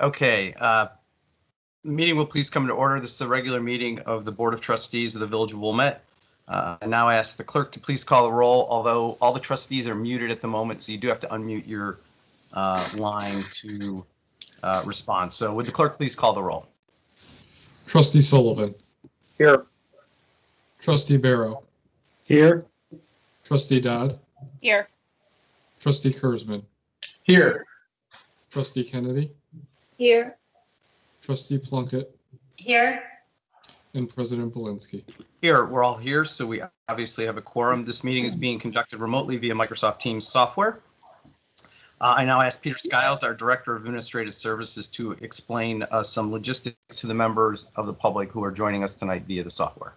Okay, meeting will please come to order. This is a regular meeting of the Board of Trustees of the Village of Wilmette. I now ask the clerk to please call the roll, although all the trustees are muted at the moment, so you do have to unmute your line to respond. So would the clerk please call the roll? Trustee Sullivan. Here. Trustee Barrow. Here. Trustee Dodd. Here. Trustee Kurzman. Here. Trustee Kennedy. Here. Trustee Plunkett. Here. And President Belinsky. Here, we're all here, so we obviously have a quorum. This meeting is being conducted remotely via Microsoft Teams software. I now ask Peter Skiles, our Director of Administrative Services, to explain some logistics to the members of the public who are joining us tonight via the software.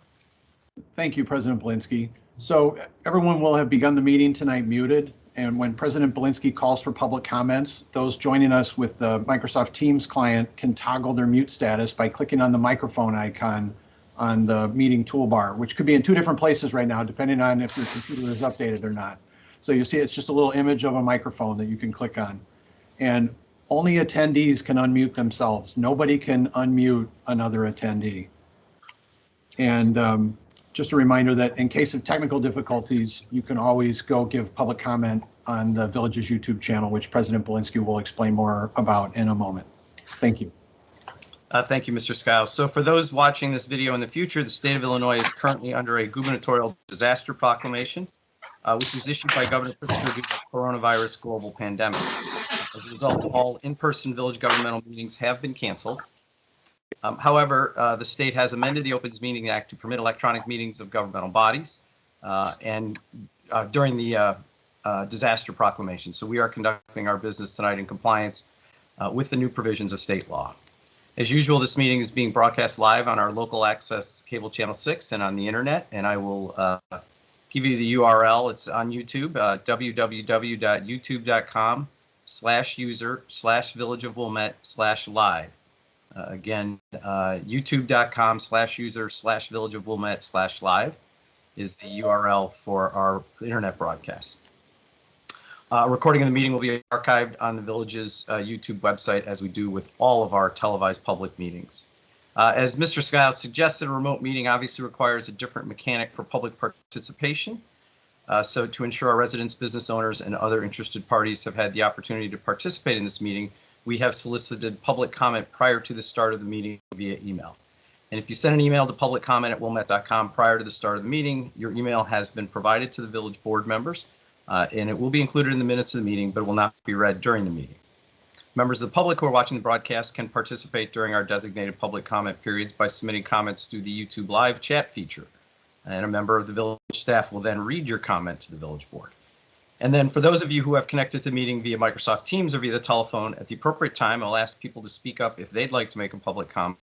Thank you, President Belinsky. So everyone will have begun the meeting tonight muted, and when President Belinsky calls for public comments, those joining us with the Microsoft Teams client can toggle their mute status by clicking on the microphone icon on the meeting toolbar, which could be in two different places right now, depending on if your computer is updated or not. So you see it's just a little image of a microphone that you can click on. And only attendees can unmute themselves. Nobody can unmute another attendee. And just a reminder that in case of technical difficulties, you can always go give public comment on the Village's YouTube channel, which President Belinsky will explain more about in a moment. Thank you. Thank you, Mr. Skiles. So for those watching this video in the future, the state of Illinois is currently under a gubernatorial disaster proclamation, which was issued by Governor Pritzker due to the coronavirus global pandemic. As a result, all in-person village governmental meetings have been canceled. However, the state has amended the Open Meetings Act to permit electronic meetings of governmental bodies and during the disaster proclamation. So we are conducting our business tonight in compliance with the new provisions of state law. As usual, this meeting is being broadcast live on our local access cable channel 6 and on the internet, and I will give you the URL. It's on YouTube, www.youtube.com/user/villageofwilmette/live. Again, youtube.com/user/villageofwilmette/live is the URL for our internet broadcast. A recording of the meeting will be archived on the Village's YouTube website, as we do with all of our televised public meetings. As Mr. Skiles suggested, a remote meeting obviously requires a different mechanic for public participation. So to ensure our residents, business owners, and other interested parties have had the opportunity to participate in this meeting, we have solicited public comment prior to the start of the meeting via email. And if you send an email to publiccomment@wilmette.com prior to the start of the meeting, your email has been provided to the Village board members, and it will be included in the minutes of the meeting, but will not be read during the meeting. Members of the public who are watching the broadcast can participate during our designated public comment periods by submitting comments through the YouTube live chat feature. And a member of the Village staff will then read your comment to the Village board. And then for those of you who have connected to the meeting via Microsoft Teams or via the telephone, at the appropriate time, I'll ask people to speak up if they'd like to make a public comment.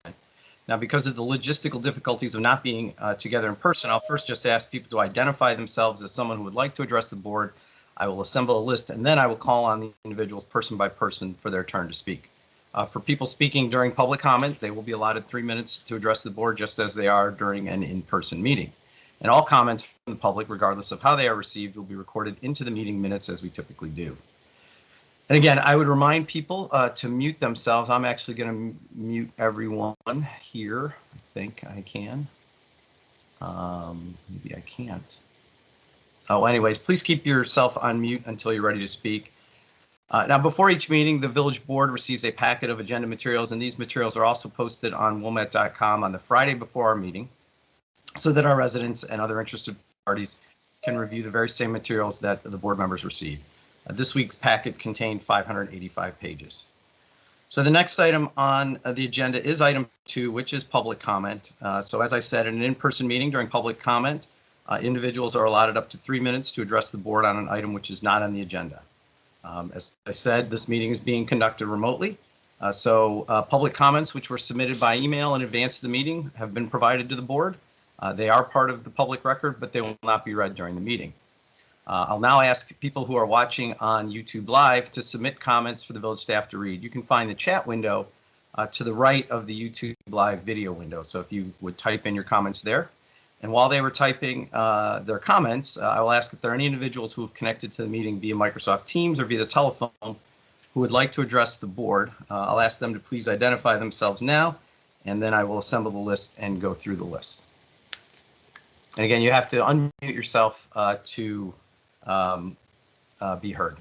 Now, because of the logistical difficulties of not being together in person, I'll first just ask people to identify themselves as someone who would like to address the board. I will assemble a list, and then I will call on the individuals person by person for their turn to speak. For people speaking during public comment, they will be allotted 3 minutes to address the board, just as they are during an in-person meeting. And all comments from the public, regardless of how they are received, will be recorded into the meeting minutes as we typically do. And again, I would remind people to mute themselves. I'm actually going to mute everyone here. I think I can. Maybe I can't. Oh, anyways, please keep yourself on mute until you're ready to speak. Now, before each meeting, the Village Board receives a packet of agenda materials, and these materials are also posted on wilmette.com on the Friday before our meeting, so that our residents and other interested parties can review the very same materials that the board members receive. This week's packet contained 585 pages. So the next item on the agenda is item 2, which is public comment. So as I said, in an in-person meeting during public comment, individuals are allotted up to 3 minutes to address the board on an item which is not on the agenda. As I said, this meeting is being conducted remotely. So public comments which were submitted by email in advance of the meeting have been provided to the board. They are part of the public record, but they will not be read during the meeting. I'll now ask people who are watching on YouTube Live to submit comments for the Village staff to read. You can find the chat window to the right of the YouTube Live video window. So if you would type in your comments there. And while they were typing their comments, I will ask if there are any individuals who have connected to the meeting via Microsoft Teams or via the telephone who would like to address the board. I'll ask them to please identify themselves now, and then I will assemble the list and go through the list. And again, you have to unmute yourself to be heard.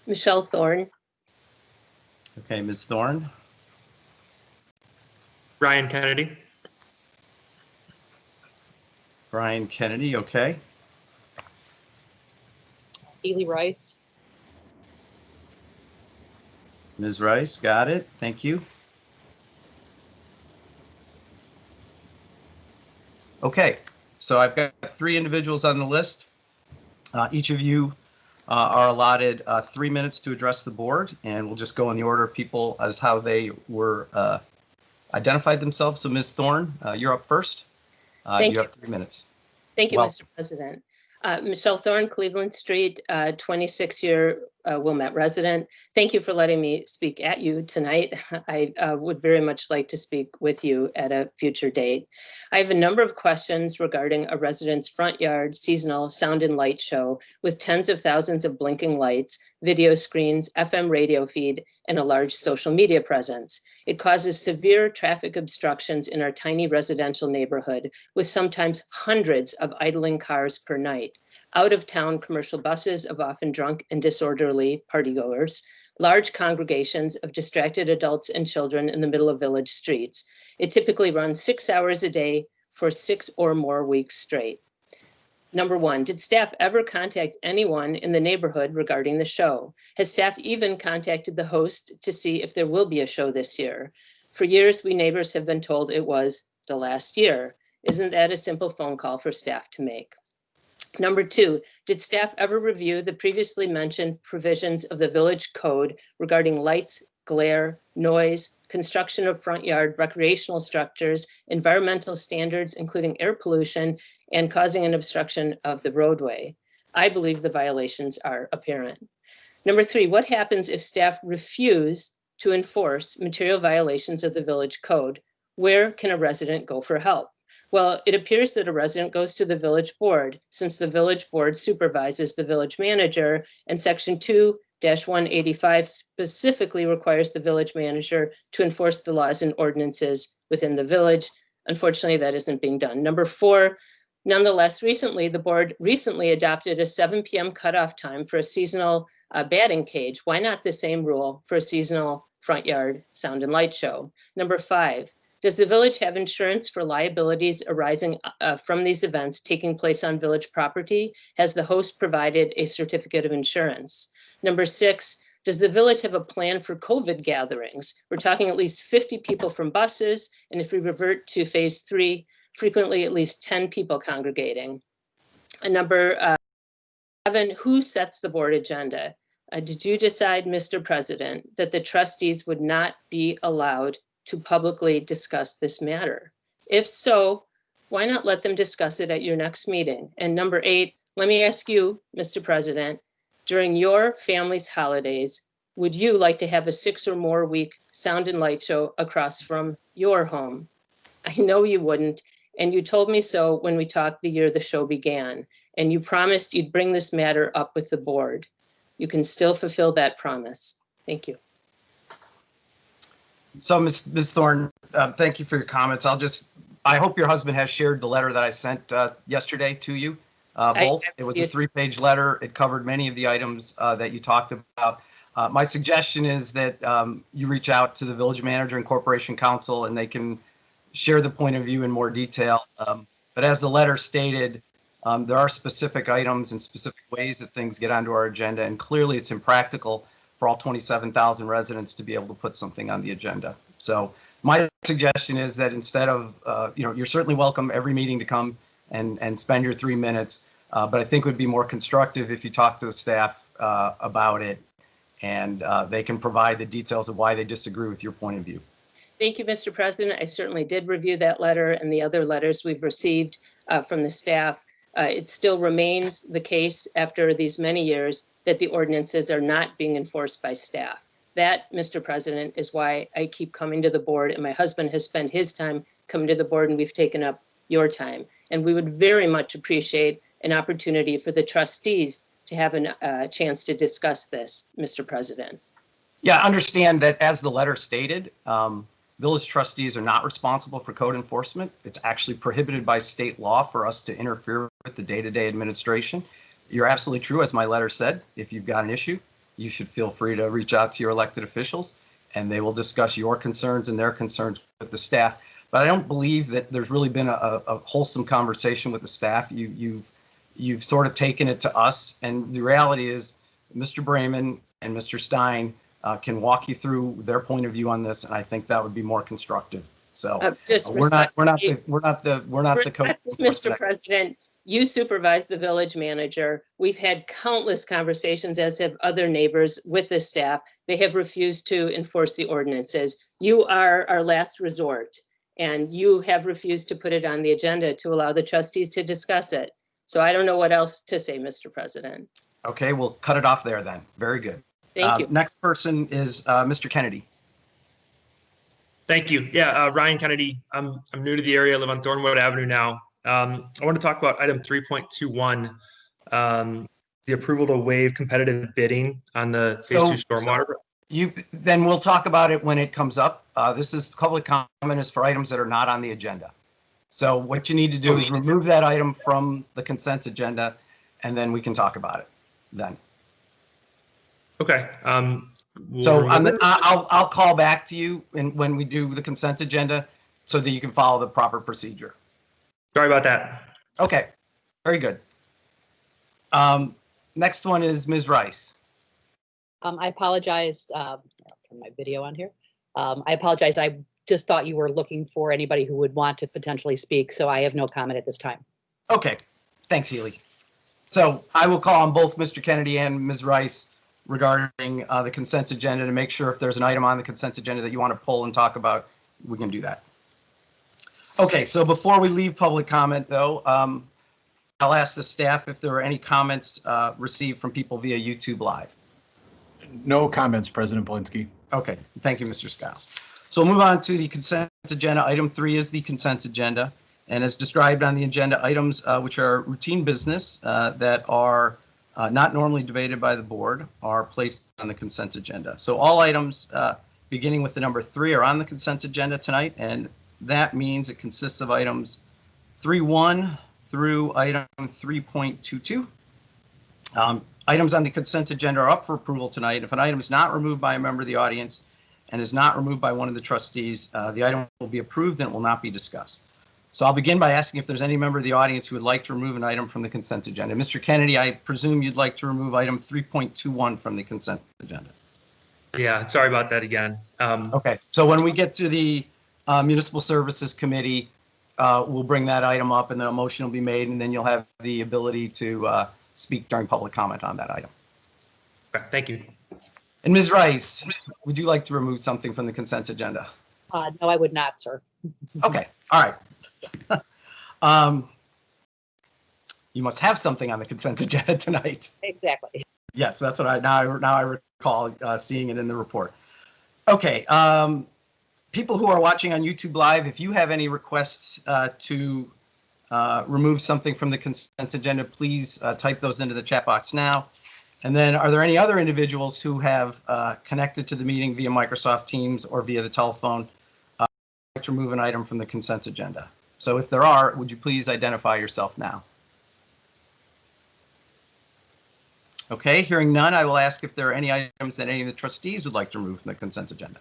Michelle Thorne. Okay, Ms. Thorne. Brian Kennedy. Brian Kennedy, okay. Haley Rice. Ms. Rice, got it. Thank you. Okay, so I've got 3 individuals on the list. Each of you are allotted 3 minutes to address the board, and we'll just go in the order of people as how they were identified themselves. So Ms. Thorne, you're up first. Thank you you. have 3 minutes. Thank you, Well- Mr. President. Michelle Thorne, Cleveland Street, 26-year Wilmette resident. Thank you for letting me speak at you tonight. I would very much like to speak with you at a future date. I have a number of questions regarding a resident's front yard seasonal sound and light show with tens of thousands of blinking lights, video screens, FM radio feed, and a large social media presence. It causes severe traffic obstructions in our tiny residential neighborhood with sometimes hundreds of idling cars per night. Out-of-town commercial buses of often drunk and disorderly partygoers, large congregations of distracted adults and children in the middle of village streets. It typically runs 6 hours a day for 6 or more weeks straight. Number 1, did staff ever contact anyone in the neighborhood regarding the show? Has staff even contacted the host to see if there will be a show this year? For years, we neighbors have been told it was the last year. Isn't that a simple phone call for staff to make? Number 2, did staff ever review the previously mentioned provisions of the village code regarding lights, glare, noise, construction of front yard recreational structures, environmental standards, including air pollution, and causing an obstruction of the roadway? I believe the violations are apparent. Number 3, what happens if staff refuse to enforce material violations of the village code? Where can a resident go for help? Well, it appears that a resident goes to the village board, since the village board supervises the village manager, and section 2-185 specifically requires the village manager to enforce the laws and ordinances within the village. Unfortunately, that isn't being done. Number 4, nonetheless, the board recently adopted a 7 p.m. cutoff time for a seasonal batting cage. Why not the same rule for a seasonal front yard sound and light show? Number 5, does the village have insurance for liabilities arising from these events taking place on village property? Has the host provided a certificate of insurance? Number 6, does the village have a plan for COVID gatherings? We're talking at least 50 people from buses, and if we revert to phase 3, frequently at least 10 people congregating. Number 7, who sets the board agenda? Did you decide, Mr. President, that the trustees would not be allowed to publicly discuss this matter? If so, why not let them discuss it at your next meeting? And number 8, let me ask you, Mr. President, during your family's holidays, would you like to have a 6 or more week sound and light show across from your home? I know you wouldn't, and you told me so when we talked the year the show began, and you promised you'd bring this matter up with the board. You can still fulfill that promise. Thank you. So Ms. Thorne, thank you for your comments. I hope your husband has shared the letter that I sent yesterday to you, both. It was a 3-page letter. It covered many of the items that you talked about. My suggestion is that you reach out to the village manager and corporation counsel, and they can share the point of view in more detail. But as the letter stated, there are specific items and specific ways that things get onto our agenda, and clearly it's impractical for all 27,000 residents to be able to put something on the agenda. So my suggestion is that instead of, you're certainly welcome every meeting to come and spend your 3 minutes, but I think it would be more constructive if you talk to the staff about it, and they can provide the details of why they disagree with your point of view. Thank you, Mr. President. I certainly did review that letter and the other letters we've received from the staff. It still remains the case after these many years that the ordinances are not being enforced by staff. That, Mr. President, is why I keep coming to the board, and my husband has spent his time coming to the board, and we've taken up your time. And we would very much appreciate an opportunity for the trustees to have a chance to discuss this, Mr. President. Yeah, understand that as the letter stated, village trustees are not responsible for code enforcement. It's actually prohibited by state law for us to interfere with the day-to-day administration. You're absolutely true, as my letter said. If you've got an issue, you should feel free to reach out to your elected officials, and they will discuss your concerns and their concerns with the staff. But I don't believe that there's really been a wholesome conversation with the staff. You've sort of taken it to us, and the reality is Mr. Brayman and Mr. Stein can walk you through their point of view on this, and I think that would be more constructive. So we're not the code enforcement Mr. President, you supervise the village manager. We've had countless conversations, as have other neighbors, with the staff. They have refused to enforce the ordinances. You are our last resort, and you have refused to put it on the agenda to allow the trustees to discuss it. So I don't know what else to say, Mr. President. Okay, we'll cut it off there then. Very good. Thank you. Next person is Mr. Kennedy. Thank you. Yeah, Ryan Kennedy. I'm new to the area. I live on Thornwood Avenue now. I want to talk about item 3.21, the approval to waive competitive bidding on the phase 2 stormwater. Then we'll talk about it when it comes up. This is public comment is for items that are not on the agenda. So what you need to do is remove that item from the consent agenda, and then we can talk about it then. Okay. So I'll call back to you when we do the consent agenda so that you can follow the proper procedure. Sorry about that. Okay, very good. Next one is Ms. Rice. I apologize. I'll turn my video on here. I apologize. I just thought you were looking for anybody who would want to potentially speak, so I have no comment at this time. Okay, thanks, Healy. So I will call on both Mr. Kennedy and Ms. Rice regarding the consent agenda to make sure if there's an item on the consent agenda that you want to pull and talk about, we can do that. Okay, so before we leave public comment, though, I'll ask the staff if there are any comments received from people via YouTube Live. No comments, President Belinsky. Okay, thank you, Mr. Skiles. So we'll move on to the consent agenda. Item 3 is the consent agenda. And as described on the agenda, items which are routine business that are not normally debated by the board are placed on the consent agenda. So all items beginning with the number 3 are on the consent agenda tonight, and that means it consists of items 3.1 through item 3.22. Items on the consent agenda are up for approval tonight. If an item is not removed by a member of the audience and is not removed by one of the trustees, the item will be approved and it will not be discussed. So I'll begin by asking if there's any member of the audience who would like to remove an item from the consent agenda. Mr. Kennedy, I presume you'd like to remove item 3.21 from the consent agenda. Yeah, sorry about that again. Okay, so when we get to the Municipal Services Committee, we'll bring that item up and then a motion will be made, and then you'll have the ability to speak during public comment on that item. Okay, thank you. And Ms. Rice, would you like to remove something from the consent agenda? No, I would not, sir. Okay, all right. You must have something on the consent agenda tonight. Exactly. Yes, that's what I now I recall seeing it in the report. Okay, people who are watching on YouTube Live, if you have any requests to remove something from the consent agenda, please type those into the chat box now. And then are there any other individuals who have connected to the meeting via Microsoft Teams or via the telephone to remove an item from the consent agenda? So if there are, would you please identify yourself now? Okay, hearing none, I will ask if there are any items that any of the trustees would like to remove from the consent agenda.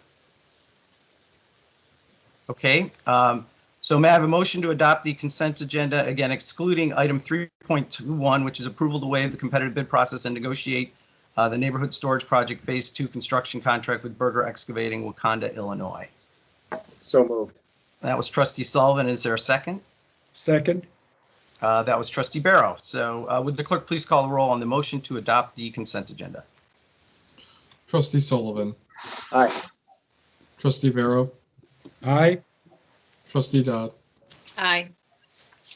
Okay, so may I have a motion to adopt the consent agenda, again, excluding item 3.21, which is approval to waive the competitive bid process and negotiate the neighborhood storage project phase 2 construction contract with Berger Excavating, Wakanda, Illinois. So moved. That was trustee Sullivan. Is there a second? Second. That was trustee Barrow. So would the clerk please call the roll on the motion to adopt the consent agenda? Trustee Sullivan. Aye. Trustee Barrow. Aye. Trustee Dodd. Aye.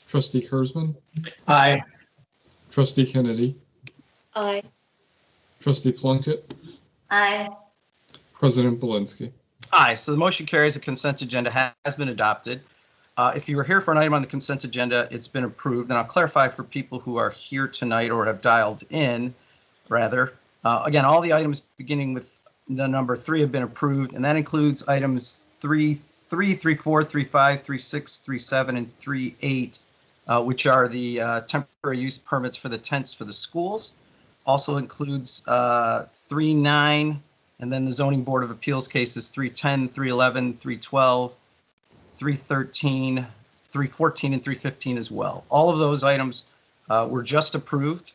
Trustee Kurzman. Aye. Trustee Kennedy. Aye. Trustee Plunkett. Aye. President Belinsky. Aye, so the motion carries. The consent agenda has been adopted. If you were here for an item on the consent agenda, it's been approved. And I'll clarify for people who are here tonight or have dialed in, rather. Again, all the items beginning with the number 3 have been approved, and that includes items 3.3, 3.4, 3.5, 3.6, 3.7, and 3.8, which are the temporary use permits for the tents for the schools. Also includes 3.9, and then the Zoning Board of Appeals cases 3.10, 3.11, 3.12, 3.13, 3.14, and 3.15 as well. All of those items were just approved.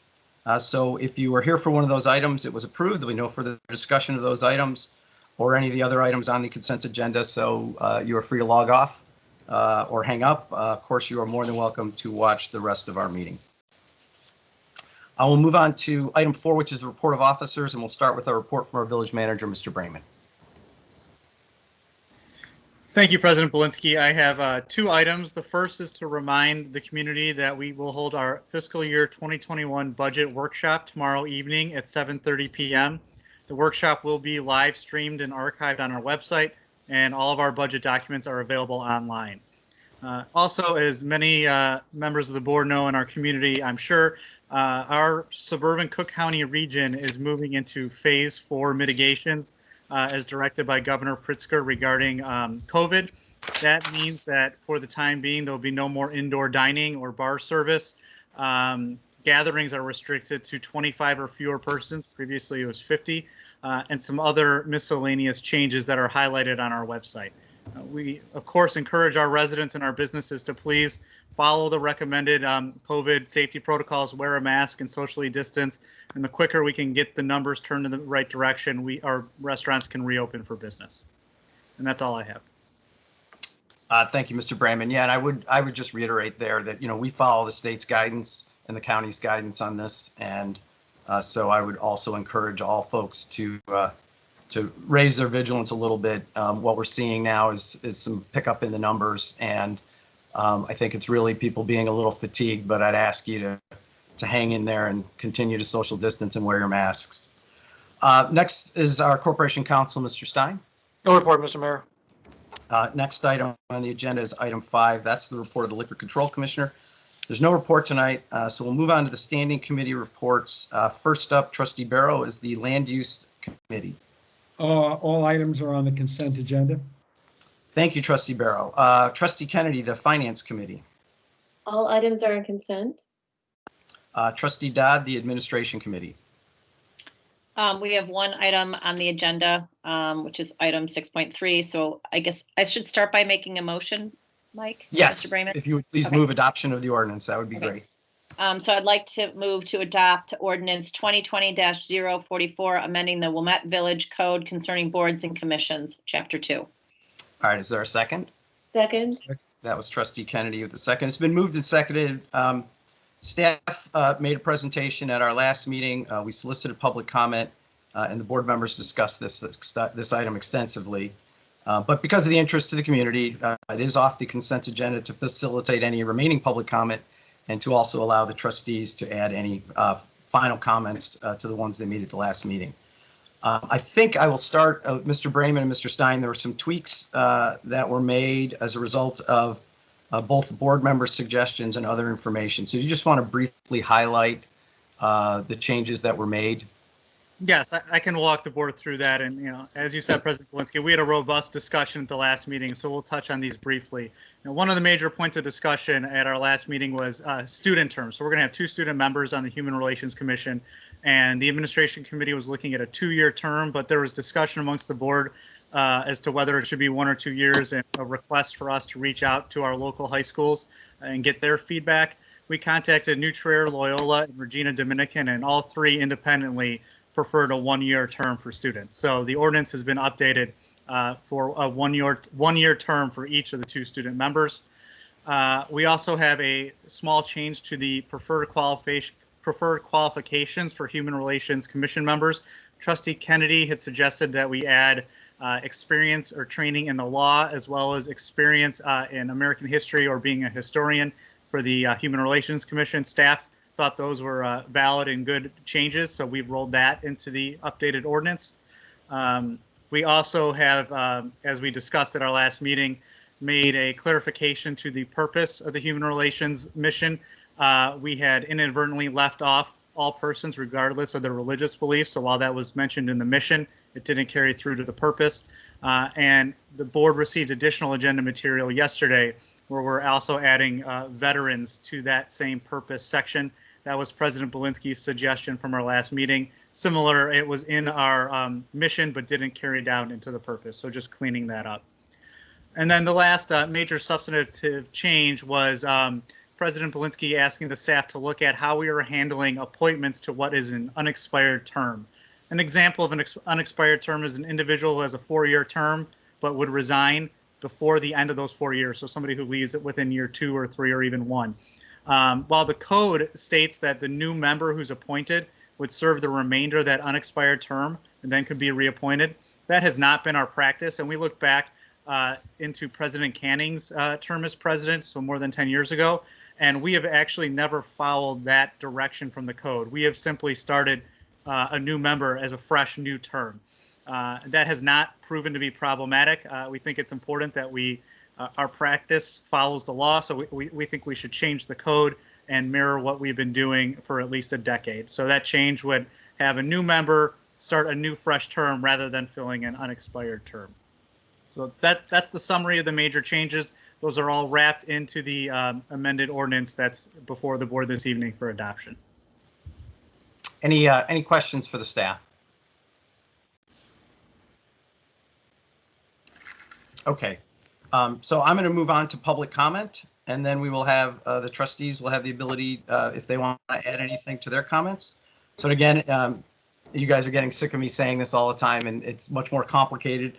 So if you were here for one of those items, it was approved. There'll be no further discussion of those items or any of the other items on the consent agenda. So you are free to log off or hang up. Of course, you are more than welcome to watch the rest of our meeting. I will move on to item 4, which is the report of officers, and we'll start with our report from our village manager, Mr. Brayman. Thank you, President Belinsky. I have 2 items. The first is to remind the community that we will hold our fiscal year 2021 budget workshop tomorrow evening at 7:30 p.m. The workshop will be live streamed and archived on our website, and all of our budget documents are available online. Also, as many members of the board know in our community, I'm sure, our suburban Cook County region is moving into phase 4 mitigations as directed by Governor Pritzker regarding COVID. That means that for the time being, there'll be no more indoor dining or bar service. Gatherings are restricted to 25 or fewer persons. Previously, it was 50, and some other miscellaneous changes that are highlighted on our website. We, of course, encourage our residents and our businesses to please follow the recommended COVID safety protocols, wear a mask, and socially distance. And the quicker we can get the numbers turned in the right direction, our restaurants can reopen for business. And that's all I have. Thank you, Mr. Brayman. Yeah, and I would just reiterate there that, we follow the state's guidance and the county's guidance on this. And so I would also encourage all folks to raise their vigilance a little bit. What we're seeing now is some pickup in the numbers, and I think it's really people being a little fatigued, but I'd ask you to hang in there and continue to social distance and wear your masks. Next is our Corporation Counsel, Mr. Stein. No report, Mr. Mayor. Next item on the agenda is item 5. That's the report of the Liquor Control Commissioner. There's no report tonight, so we'll move on to the standing committee reports. First up, Trustee Barrow, is the Land Use Committee. All items are on the consent agenda. Thank you, Trustee Barrow. Trustee Kennedy, the Finance Committee. All items are on consent. Trustee Dodd, the Administration Committee. We have one item on the agenda, which is item 6.3. So I guess I should start by making a motion, Mike? Yes, Mr. Brayman? if you would please move adoption of the ordinance, that would be great. So I'd like to move to adopt ordinance 2020-044, amending the Wilmette Village Code concerning boards and commissions, Chapter 2. All right, is there a second? Second. That was Trustee Kennedy with the second. It's been moved and seconded. Staff made a presentation at our last meeting. We solicited public comment, and the board members discussed this item extensively. But because of the interest to the community, it is off the consent agenda to facilitate any remaining public comment and to also allow the trustees to add any final comments to the ones they made at the last meeting. I think I will start, Mr. Brayman and Mr. Stein. There were some tweaks that were made as a result of both the board members' suggestions and other information. So you just want to briefly highlight the changes that were made? Yes, I can walk the board through that. And, as you said, President Belinsky, we had a robust discussion at the last meeting, so we'll touch on these briefly. One of the major points of discussion at our last meeting was student terms. So we're going to have 2 student members on the Human Relations Commission, and the Administration Committee was looking at a 2-year term, but there was discussion amongst the board as to whether it should be 1 or 2 years, and a request for us to reach out to our local high schools and get their feedback. We contacted New Trier, Loyola, and Regina Dominican, and all 3 independently preferred a 1-year term for students. So the ordinance has been updated for a 1-year term for each of the 2 student members. We also have a small change to the preferred qualifications for Human Relations Commission members. Trustee Kennedy had suggested that we add experience or training in the law, as well as experience in American history or being a historian for the Human Relations Commission. Staff thought those were valid and good changes, so we've rolled that into the updated ordinance. We also have, as we discussed at our last meeting, made a clarification to the purpose of the Human Relations mission. We had inadvertently left off all persons regardless of their religious beliefs. So while that was mentioned in the mission, it didn't carry through to the purpose. And the board received additional agenda material yesterday where we're also adding veterans to that same purpose section. That was President Belinsky's suggestion from our last meeting. Similar, it was in our mission, but didn't carry down into the purpose. So just cleaning that up. And then the last major substantive change was President Belinsky asking the staff to look at how we are handling appointments to what is an unexpired term. An example of an unexpired term is an individual who has a 4-year term but would resign before the end of those 4 years. So somebody who leaves it within year 2 or 3 or even 1. While the code states that the new member who's appointed would serve the remainder of that unexpired term and then could be reappointed, that has not been our practice. And we look back into President Canning's term as president, so more than 10 years ago, and we have actually never followed that direction from the code. We have simply started a new member as a fresh new term. That has not proven to be problematic. We think it's important that our practice follows the law, so we think we should change the code and mirror what we've been doing for at least a decade. So that change would have a new member start a new fresh term rather than filling an unexpired term. So that's the summary of the major changes. Those are all wrapped into the amended ordinance that's before the board this evening for adoption. Any questions for the staff? Okay, so I'm going to move on to public comment, and then we will have the trustees will have the ability, if they want to add anything to their comments. So again, you guys are getting sick of me saying this all the time, and it's much more complicated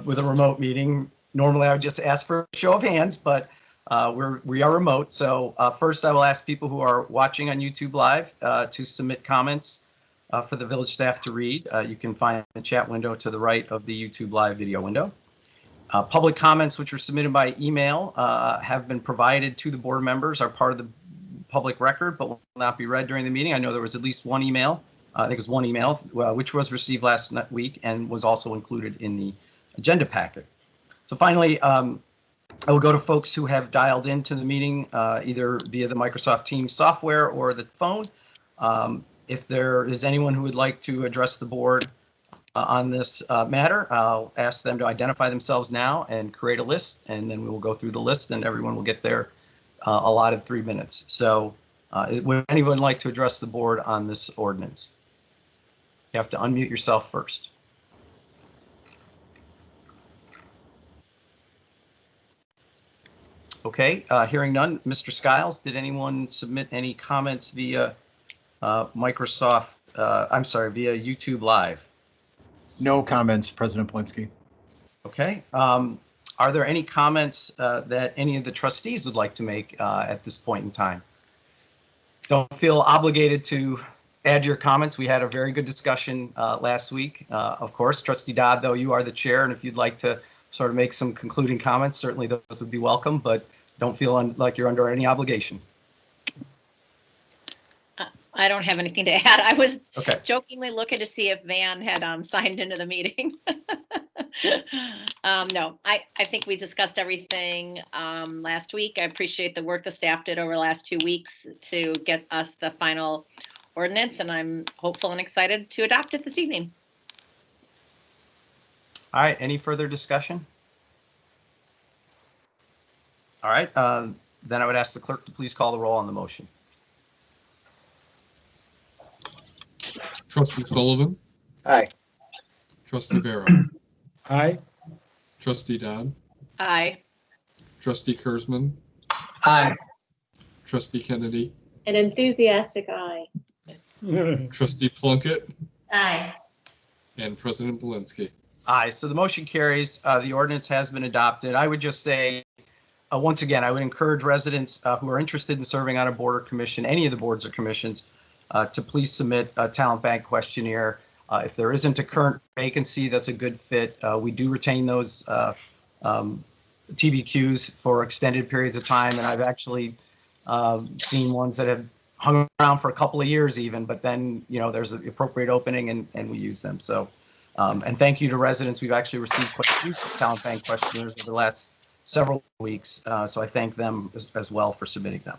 with a remote meeting. Normally, I would just ask for a show of hands, but we are remote. So first, I will ask people who are watching on YouTube Live to submit comments for the village staff to read. You can find the chat window to the right of the YouTube Live video window. Public comments which were submitted by email have been provided to the board members, are part of the public record, but will not be read during the meeting. I know there was at least one email, I think it was one email, which was received last week and was also included in the agenda packet. So finally, I will go to folks who have dialed into the meeting either via the Microsoft Teams software or the phone. If there is anyone who would like to address the board on this matter, I'll ask them to identify themselves now and create a list, and then we will go through the list and everyone will get their allotted 3 minutes. So would anyone like to address the board on this ordinance? You have to unmute yourself first. Okay, hearing none. Mr. Skiles, did anyone submit any comments via Microsoft, I'm sorry, via YouTube Live? No comments, President Belinsky. Okay. Are there any comments that any of the trustees would like to make at this point in time? Don't feel obligated to add your comments. We had a very good discussion last week. Of course, Trustee Dodd, though, you are the chair, and if you'd like to sort of make some concluding comments, certainly those would be welcome, but don't feel like you're under any obligation. I don't have anything to add. I was Okay. jokingly looking to see if Van had signed into the meeting. No, I think we discussed everything last week. I appreciate the work the staff did over the last 2 weeks to get us the final ordinance, and I'm hopeful and excited to adopt it this evening. All right. Any further discussion? All right. Then I would ask the clerk to please call the roll on the motion. Trustee Sullivan, Aye. Trustee Barrow, Aye. Trustee Dodd, Aye. Trustee Kurzman, Aye. Trustee Kennedy, An enthusiastic aye. Trustee Plunkett, Aye. and President Belinsky. Aye. So the motion carries. The ordinance has been adopted. I would just say, once again, I would encourage residents who are interested in serving on a board or commission, any of the boards or commissions, to please submit a talent bank questionnaire. If there isn't a current vacancy that's a good fit, we do retain those TBQs for extended periods of time. And I've actually seen ones that have hung around for a couple of years even, but then, you know, there's an appropriate opening and we use them. So, and thank you to residents. We've actually received quite a few talent bank questionnaires over the last several weeks. So I thank them as well for submitting them.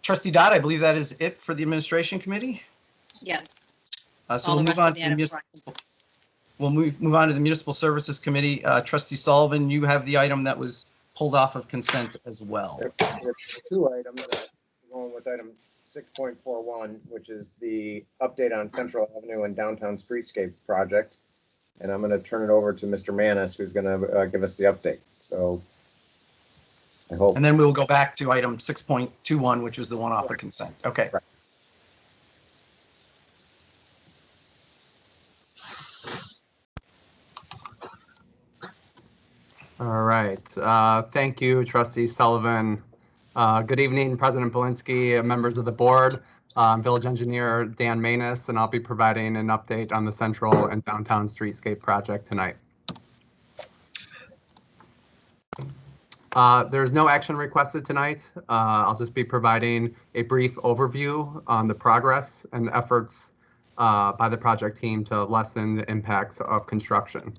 Trustee Dodd, I believe that is it for the administration committee. Yes. So All we'll the move rest on of the to the items municipal. We'll move on to the municipal services committee. Trustee Sullivan, you have the item that was pulled off of consent as well. There's two items. Going with item 6.41, which is the update on Central Avenue and downtown streetscape project. And I'm going to turn it over to Mr. Manis, who's going to give us the update. So I hope. And then we'll go back to item 6.21, which was the one off of consent. Okay. Right. All right. Thank you, Trustee Sullivan. Good evening, President Belinsky, members of the board. I'm Village Engineer Dan Manis, and I'll be providing an update on the Central and Downtown Streetscape project tonight. There's no action requested tonight. I'll just be providing a brief overview on the progress and efforts by the project team to lessen the impacts of construction.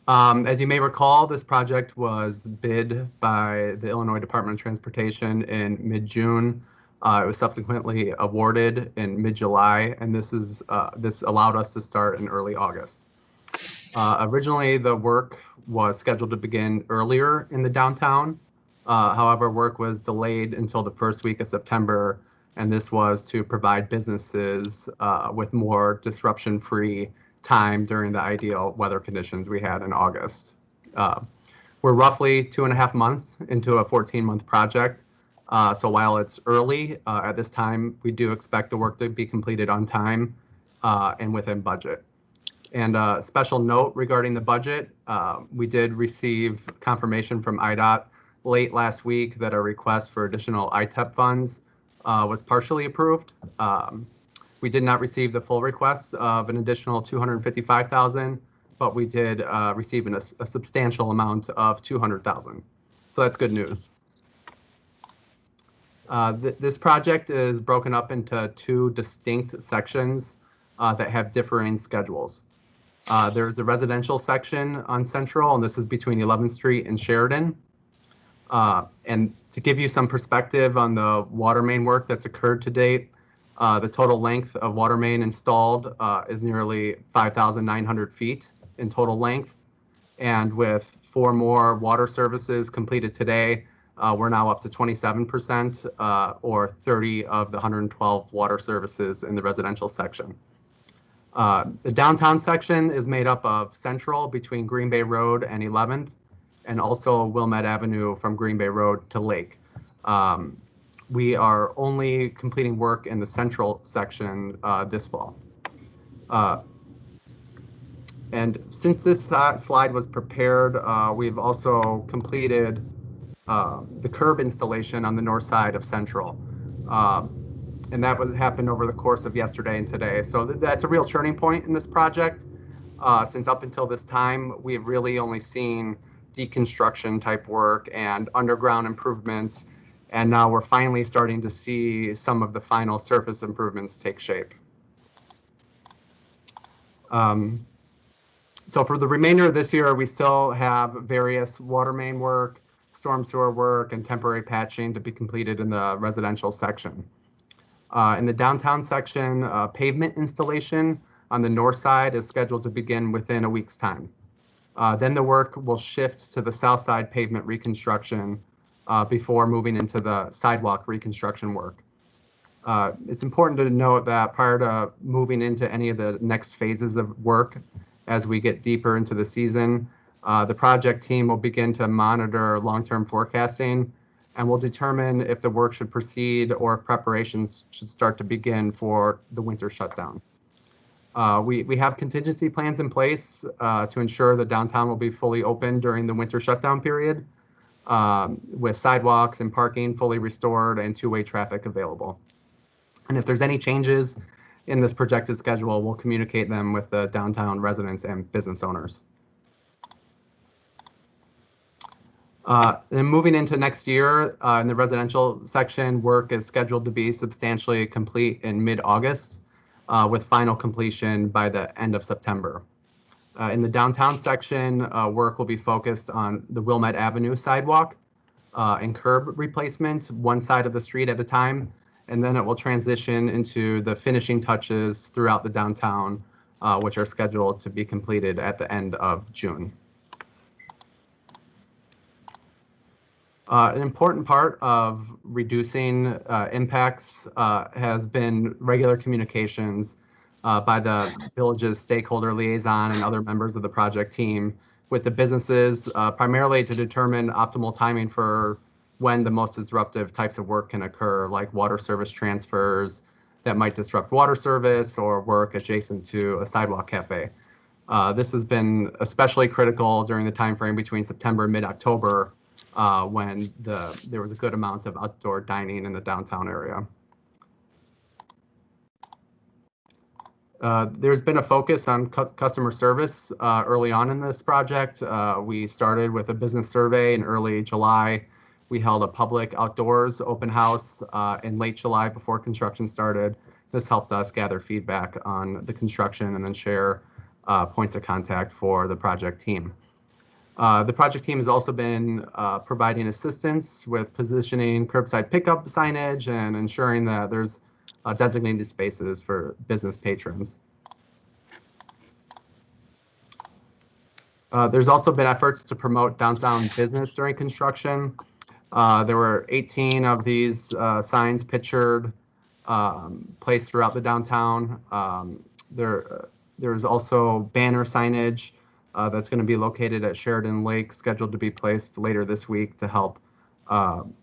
As you may recall, this project was bid by the Illinois Department of Transportation in mid-June. It was subsequently awarded in mid-July, and this allowed us to start in early August. Originally, the work was scheduled to begin earlier in the downtown. However, work was delayed until the first week of September, and this was to provide businesses with more disruption-free time during the ideal weather conditions we had in August. We're roughly 2.5 months into a 14-month project. So while it's early at this time, we do expect the work to be completed on time and within budget. And a special note regarding the budget, we did receive confirmation from IDOT late last week that a request for additional ITEP funds was partially approved. We did not receive the full request of an additional $255,000, but we did receive a substantial amount of $200,000. So that's good news. This project is broken up into two distinct sections that have differing schedules. There's a residential section on Central, and this is between 11th Street and Sheridan. And to give you some perspective on the water main work that's occurred to date, the total length of water main installed is nearly 5,900 feet in total length. And with 4 more water services completed today, we're now up to 27% or 30 of the 112 water services in the residential section. The downtown section is made up of Central between Green Bay Road and 11th, and also Wilmette Avenue from Green Bay Road to Lake. We are only completing work in the Central section this fall. And since this slide was prepared, we've also completed the curb installation on the north side of Central. And that would happen over the course of yesterday and today. So that's a real turning point in this project. Since up until this time, we've really only seen deconstruction type work and underground improvements. And now we're finally starting to see some of the final surface improvements take shape. So for the remainder of this year, we still have various water main work, storm sewer work, and temporary patching to be completed in the residential section. In the downtown section, pavement installation on the north side is scheduled to begin within a week's time. Then the work will shift to the south side pavement reconstruction before moving into the sidewalk reconstruction work. It's important to note that prior to moving into any of the next phases of work, as we get deeper into the season, the project team will begin to monitor long-term forecasting and will determine if the work should proceed or if preparations should start to begin for the winter shutdown. We have contingency plans in place to ensure the downtown will be fully open during the winter shutdown period, with sidewalks and parking fully restored and two-way traffic available. And if there's any changes in this projected schedule, we'll communicate them with the downtown residents and business owners. Then moving into next year, in the residential section, work is scheduled to be substantially complete in mid-August, with final completion by the end of September. In the downtown section, work will be focused on the Wilmette Avenue sidewalk, and curb replacement, one side of the street at a time. And then it will transition into the finishing touches throughout the downtown, which are scheduled to be completed at the end of June. An important part of reducing impacts has been regular communications by the village's stakeholder liaison and other members of the project team with the businesses, primarily to determine optimal timing for when the most disruptive types of work can occur, like water service transfers that might disrupt water service or work adjacent to a sidewalk cafe. This has been especially critical during the time frame between September and mid-October, when there was a good amount of outdoor dining in the downtown area. There's been a focus on customer service early on in this project. We started with a business survey in early July. We held a public outdoors open house in late July before construction started. This helped us gather feedback on the construction and then share points of contact for the project team. The project team has also been providing assistance with positioning curbside pickup signage and ensuring that there's designated spaces for business patrons. There's also been efforts to promote downtown business during construction. There were 18 of these signs pictured, placed throughout the downtown. There's also banner signage that's going to be located at Sheridan Lake, scheduled to be placed later this week to help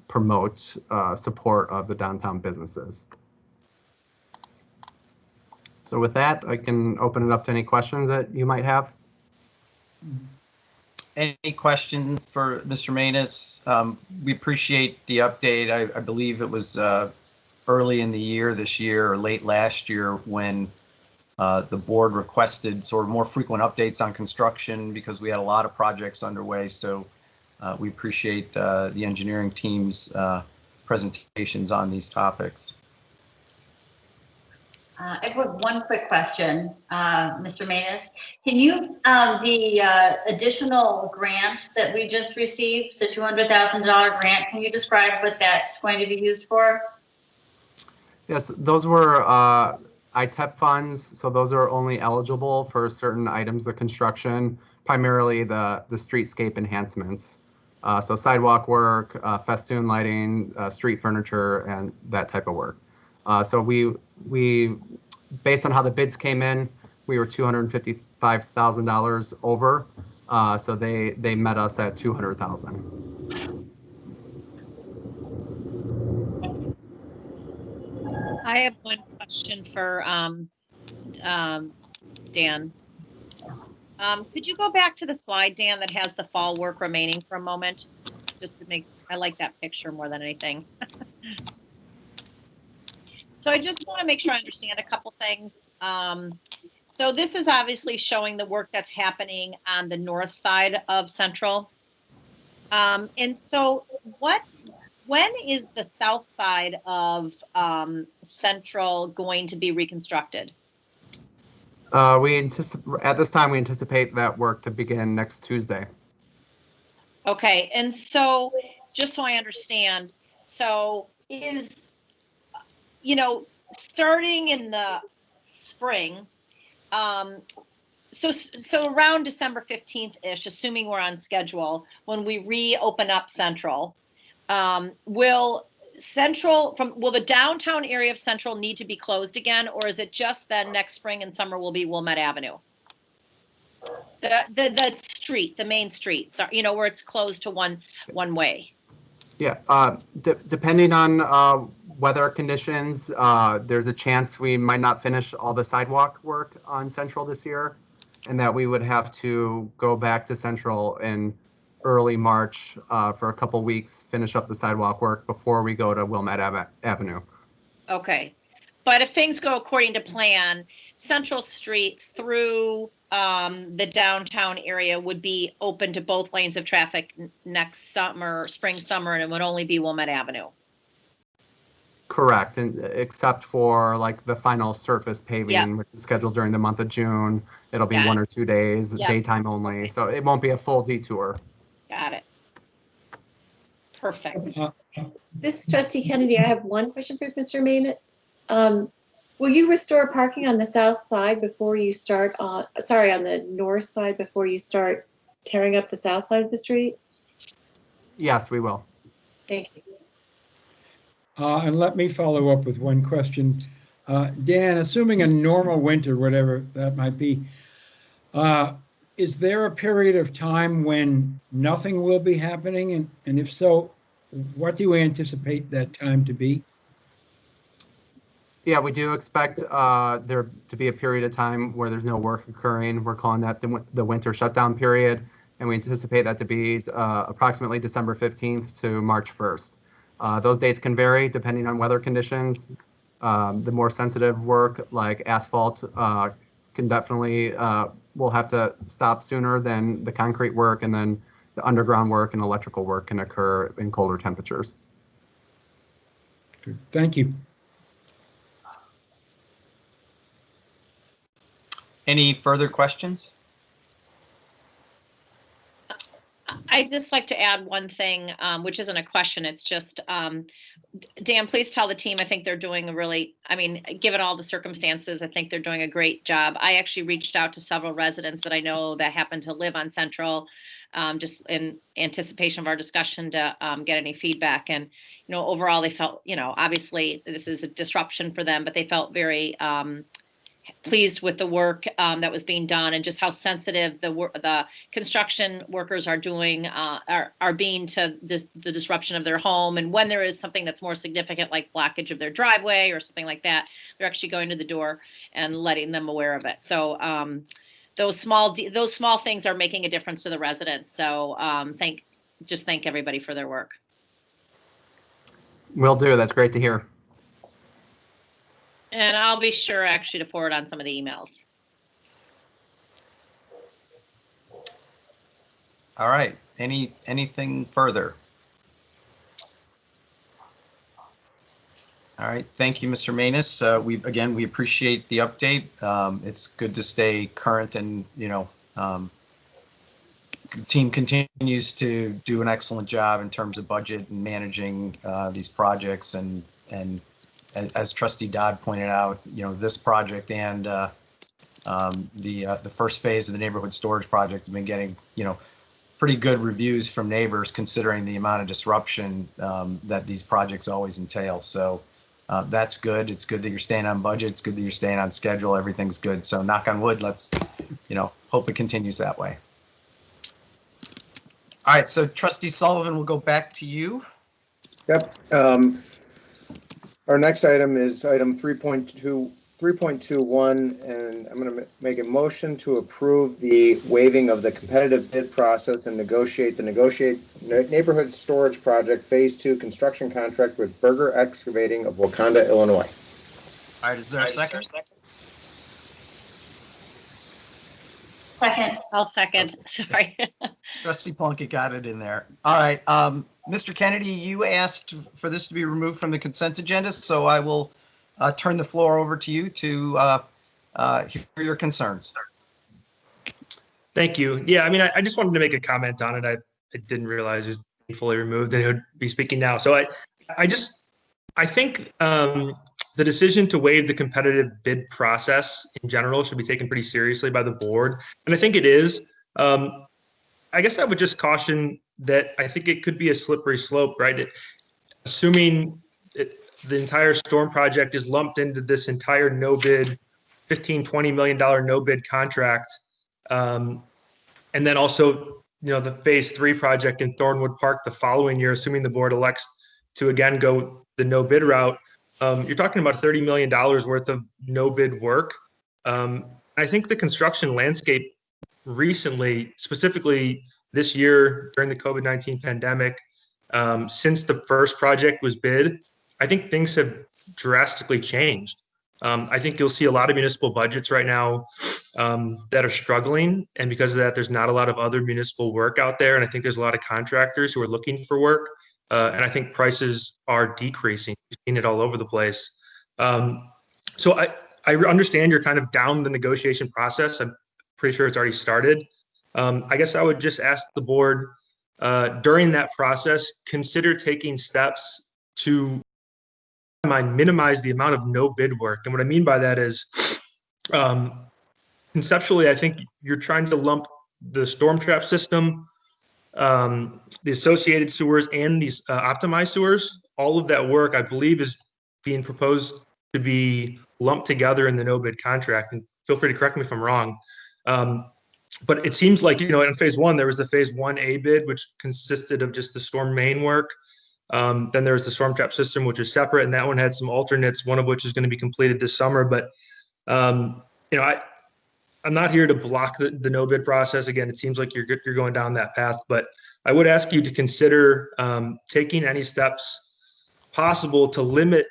promote support of the downtown businesses. So with that, I can open it up to any questions that you might have. Any questions for Mr. Manus? We appreciate the update. I believe it was early in the year this year or late last year when the board requested sort of more frequent updates on construction because we had a lot of projects underway. So we appreciate the engineering team's presentations on these topics. I have one quick question, Mr. Manus. Can you, the additional grant that we just received, the $200,000 grant, can you describe what that's going to be used for? Yes, those were ITEP funds, so those are only eligible for certain items of construction, primarily the streetscape enhancements. So sidewalk work, festoon lighting, street furniture, and that type of work. So we based on how the bids came in, we were $255,000 over. So they met us at $200,000. I have one question for Dan. Could you go back to the slide, Dan, that has the fall work remaining for a moment? Just to make, I like that picture more than anything. So I just want to make sure I understand a couple things. So this is obviously showing the work that's happening on the north side of Central. And so when is the south side of Central going to be reconstructed? At this time, we anticipate that work to begin next Tuesday. Okay, and so just so I understand, so is, you know, starting in the spring, so around December 15th-ish, assuming we're on schedule, when we reopen up Central, will the downtown area of Central need to be closed again, or is it just then next spring and summer will be Wilmette Avenue? The street, the main street, so, you know, where it's closed to one way. Yeah, depending on weather conditions, there's a chance we might not finish all the sidewalk work on Central this year, and that we would have to go back to Central in early March for a couple weeks, finish up the sidewalk work before we go to Wilmette Avenue. Okay, but if things go according to plan, Central Street through the downtown area would be open to both lanes of traffic next summer, spring, summer, and it would only be Wilmette Avenue. Correct, and except for like the final surface paving, which is scheduled during the month of June. It'll be 1 or 2 days, daytime only, so it won't be a full detour. Got it. Perfect. This is Trustee Kennedy. I have one question for Mr. Manus. Will you restore parking on the south side before you start on, sorry, on the north side before you start tearing up the south side of the street? Yes, we will. Thank you. And let me follow up with one question. Dan, assuming a normal winter, whatever that might be, is there a period of time when nothing will be happening? And if so, what do you anticipate that time to be? Yeah, we do expect there to be a period of time where there's no work occurring. We're calling that the winter shutdown period, and we anticipate that to be approximately December 15th to March 1st. Those dates can vary depending on weather conditions. The more sensitive work, like asphalt, can definitely, will have to stop sooner than the concrete work, and then the underground work and electrical work can occur in colder temperatures. Good. Thank you. Any further questions? I'd just like to add one thing, which isn't a question. It's just, Dan, please tell the team, I think they're doing a really, I mean, given all the circumstances, I think they're doing a great job. I actually reached out to several residents that I know that happen to live on Central, just in anticipation of our discussion to get any feedback. And, you know, overall, they felt, you know, obviously this is a disruption for them, but they felt very pleased with the work that was being done, and just how sensitive the construction workers are doing, are being to the disruption of their home. And when there is something that's more significant, like blockage of their driveway or something like that, they're actually going to the door and letting them aware of it. So those small things are making a difference to the residents. So thank everybody for their work. Will do. That's great to hear. And I'll be sure actually to forward on some of the emails. All right. Anything further? All right. Thank you, Mr. Manus. We appreciate the update. It's good to stay current, and the team continues to do an excellent job in terms of budget and managing these projects. And as Trustee Dodd pointed out, this project and the first phase of the neighborhood storage project has been getting pretty good reviews from neighbors, considering the amount of disruption that these projects always entail. So that's good. It's good that you're staying on budget. It's good that you're staying on schedule. Everything's good. So knock on wood. Let's hope it continues that way. All right. So Trustee Sullivan, we'll go back to you. Yep. Our next item is item 3.21, and I'm going to make a motion to approve the waiving of the competitive bid process and negotiate the neighborhood storage project phase 2 construction contract with Berger Excavating of Wakanda, Illinois. All right, is there a second? Second. I'll second. Sorry. Trustee Plunkett got it in there. All right. Mr. Kennedy, you asked for this to be removed from the consent agenda, so I will turn the floor over to you to hear your concerns. Thank you. Yeah, I mean, I just wanted to make a comment on it. I didn't realize it was fully removed and it would be speaking now. So I think the decision to waive the competitive bid process in general should be taken pretty seriously by the board. And I think it is. I guess I would just caution that I think it could be a slippery slope, right? Assuming the entire storm project is lumped into this entire no bid, $15-20 million no bid contract. And then also, the phase 3 project in Thornwood Park the following year, assuming the board elects to again go the no bid route, you're talking about $30 million worth of no bid work. I think the construction landscape recently, specifically this year during the COVID-19 pandemic, since the first project was bid, I think things have drastically changed. I think you'll see a lot of municipal budgets right now that are struggling. And because of that, there's not a lot of other municipal work out there. And I think there's a lot of contractors who are looking for work. And I think prices are decreasing. We've seen it all over the place. So I understand you're kind of down the negotiation process. I'm pretty sure it's already started. I guess I would just ask the board during that process, consider taking steps to minimize the amount of no bid work. And what I mean by that is, conceptually, I think you're trying to lump the storm trap system, the associated sewers, and these optimized sewers. All of that work, I believe, is being proposed to be lumped together in the no bid contract. And feel free to correct me if I'm wrong. But it seems like, in phase one, there was the phase 1A bid, which consisted of just the storm main work. Then there was the storm trap system, which is separate, and that one had some alternates, one of which is going to be completed this summer. But, I'm not here to block the no bid process. Again, it seems like you're going down that path, but I would ask you to consider taking any steps possible to limit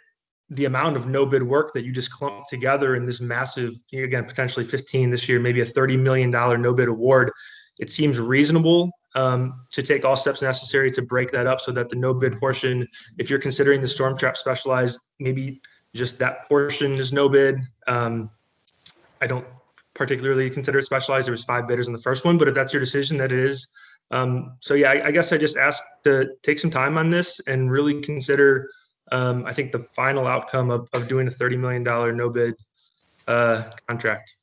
the amount of no bid work that you just clump together in this massive, again, potentially 15 this year, maybe a $30 million no bid award. It seems reasonable to take all steps necessary to break that up so that the no bid portion, if you're considering the storm trap specialized, maybe just that portion is no bid. I don't particularly consider it specialized. There was 5 bidders in the first one, but if that's your decision, that it is. So yeah, I guess I just ask to take some time on this and really consider, I think, the final outcome of doing a $30 million no bid contract.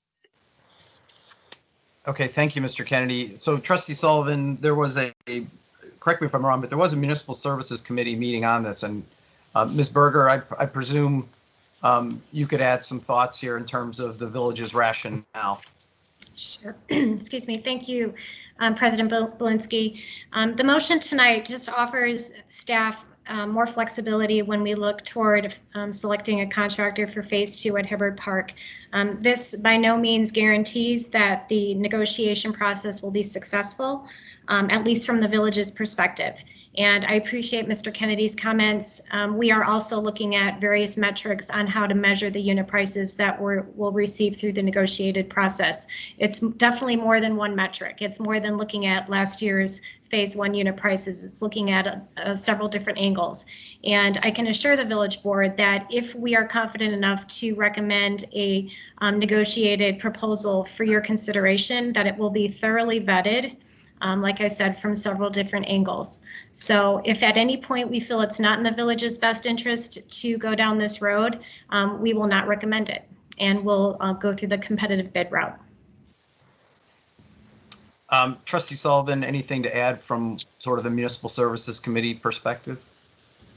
Okay, thank you, Mr. Kennedy. So Trustee Sullivan, there was correct me if I'm wrong, but there was a Municipal Services Committee meeting on this, and Ms. Berger, I presume you could add some thoughts here in terms of the village's rationale. Sure. Excuse me. Thank you, President Belinsky. The motion tonight just offers staff more flexibility when we look toward selecting a contractor for phase 2 at Hibbard Park. This by no means guarantees that the negotiation process will be successful, at least from the village's perspective. And I appreciate Mr. Kennedy's comments. We are also looking at various metrics on how to measure the unit prices that we'll receive through the negotiated process. It's definitely more than one metric. It's more than looking at last year's phase 1 unit prices. It's looking at several different angles. And I can assure the village board that if we are confident enough to recommend a negotiated proposal for your consideration, that it will be thoroughly vetted, like I said, from several different angles. So if at any point we feel it's not in the village's best interest to go down this road, we will not recommend it, and we'll go through the competitive bid route. Trustee Sullivan, anything to add from sort of the Municipal Services Committee perspective?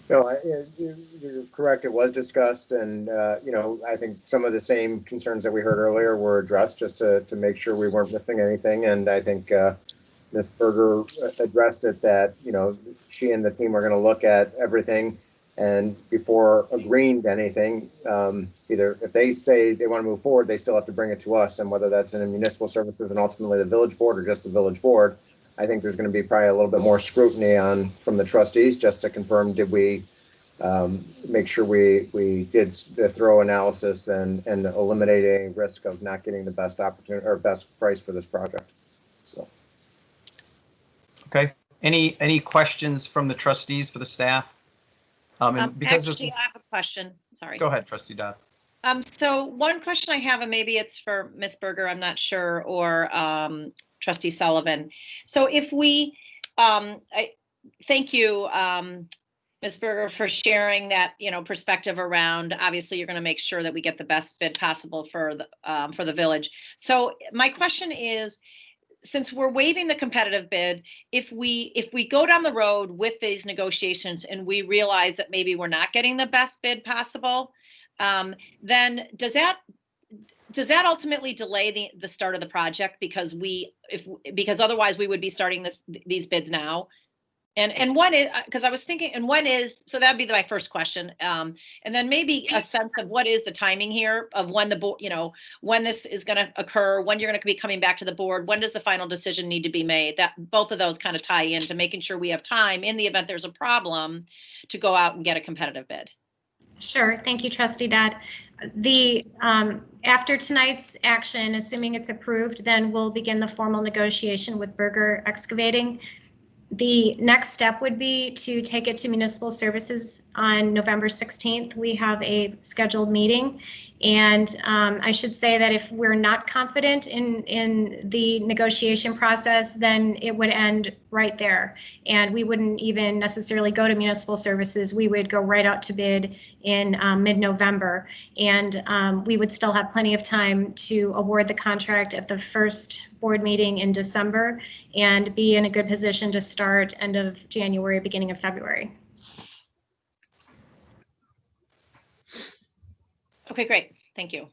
No, you're correct. It was discussed, and I think some of the same concerns that we heard earlier were addressed, just to make sure we weren't missing anything. And I think Ms. Berger addressed it, that she and the team are going to look at everything, and before agreeing to anything, either if they say they want to move forward, they still have to bring it to us, and whether that's in municipal services and ultimately the village board or just the village board, I think there's going to be probably a little bit more scrutiny from the trustees, just to confirm, did we make sure we did the thorough analysis and eliminate any risk of not getting the best opportunity or best price for this project. So. Okay. Any questions from the trustees for the staff? Because actually, I have a question. Sorry. Go ahead, Trustee Dodd. So one question I have, and maybe it's for Ms. Berger, I'm not sure, or Trustee Sullivan. So if we, thank you, Ms. Berger, for sharing that perspective around. Obviously, you're going to make sure that we get the best bid possible for the village. So my question is, since we're waiving the competitive bid, if we go down the road with these negotiations and we realize that maybe we're not getting the best bid possible, then does that ultimately delay the start of the project, because otherwise we would be starting these bids now? And when is, because I was thinking, and when is, so that'd be my first question. And then maybe a sense of what is the timing here of when the board, when this is going to occur, when you're going to be coming back to the board, when does the final decision need to be made? That both of those kind of tie into making sure we have time in the event there's a problem to go out and get a competitive bid. Sure. Thank you, Trustee Dodd. After tonight's action, assuming it's approved, then we'll begin the formal negotiation with Berger Excavating. The next step would be to take it to Municipal Services on November 16th. We have a scheduled meeting, And I should say that if we're not confident in the negotiation process, then it would end right there. And we wouldn't even necessarily go to municipal services. We would go right out to bid in mid-November. And we would still have plenty of time to award the contract at the first board meeting in December and be in a good position to start end of January, beginning of February. Okay, great. Thank you.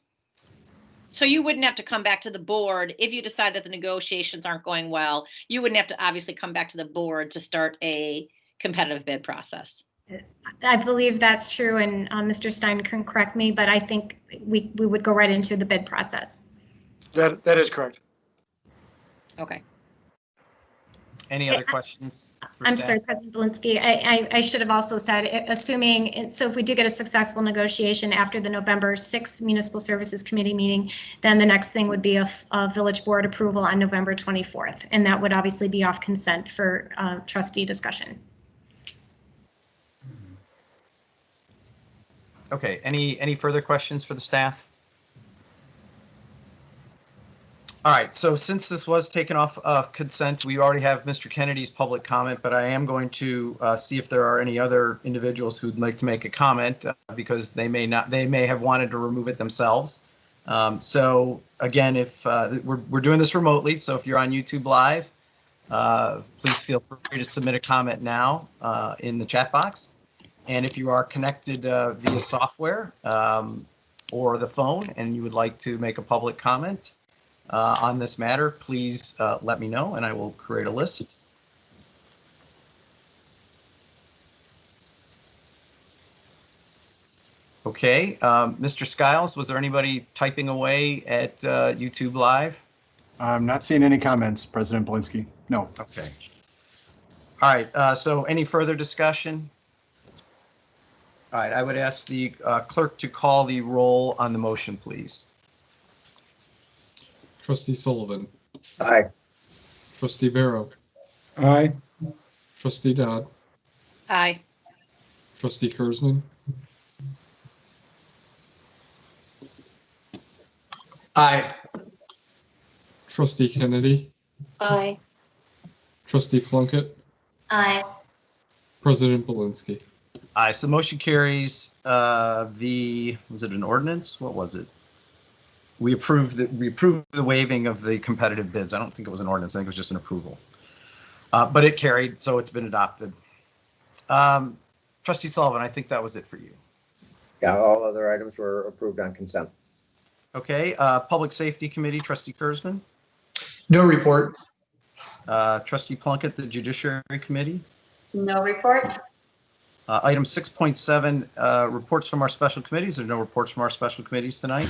So you wouldn't have to come back to the board if you decide that the negotiations aren't going well. You wouldn't have to obviously come back to the board to start a competitive bid process. I believe that's true, and Mr. Stein can correct me, but I think we would go right into the bid process. That is correct. Okay. Any other questions? I'm sorry, President Belinsky. I should have also said, assuming, so if we do get a successful negotiation after the November 6th Municipal Services Committee meeting, then the next thing would be a village board approval on November 24th. And that would obviously be off consent for trustee discussion. Okay, any further questions for the staff? All right, so since this was taken off consent, we already have Mr. Kennedy's public comment, but I am going to see if there are any other individuals who'd like to make a comment because they may have wanted to remove it themselves. So again, if we're doing this remotely, so if you're on YouTube Live, please feel free to submit a comment now in the chat box. And if you are connected via software or the phone and you would like to make a public comment on this matter, please let me know and I will create a list. Okay, Mr. Skiles, was there anybody typing away at YouTube Live? I'm not seeing any comments, President Belinsky. No. Okay. All right, so any further discussion? All right, I would ask the clerk to call the roll on the motion, please. Trustee Sullivan. Aye. Trustee Barrow. Aye. Trustee Dodd. Aye. Trustee Kurzman. Aye. Trustee Kennedy. Aye. Trustee Plunkett. Aye. President Belinsky. Aye, so the motion carries. Was it an ordinance? What was it? We approved the waiving of the competitive bids. I don't think it was an ordinance. I think it was just an approval. But it carried, so it's been adopted. Trustee Sullivan, I think that was it for you. Yeah, all other items were approved on consent. Okay, Public Safety Committee, Trustee Kurzman. No report. Trustee Plunkett, the Judiciary Committee. No report. Item 6.7, reports from our special committees. There are no reports from our special committees tonight.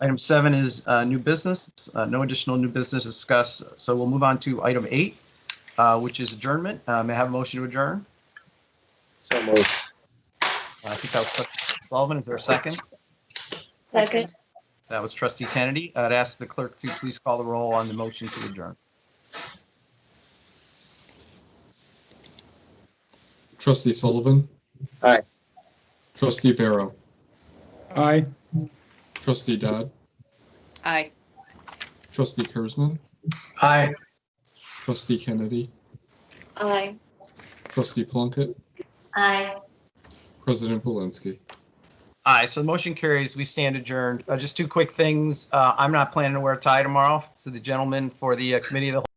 Item 7 is new business. No additional new business to discuss. So we'll move on to item 8, which is adjournment. May I have a motion to adjourn? So moved. I think that was Trustee Sullivan. Is there a second? Second. That was Trustee Kennedy. I'd ask the clerk to please call the roll on the motion to adjourn. Trustee Sullivan. Aye. Trustee Barrow. Aye. Trustee Dodd. Aye. Trustee Kurzman. Aye. Trustee Kennedy. Aye. Trustee Plunkett. Aye. President Belinsky. Aye, so the motion carries. We stand adjourned. Just two quick things. I'm not planning to wear a tie tomorrow. So the gentleman for the committee of the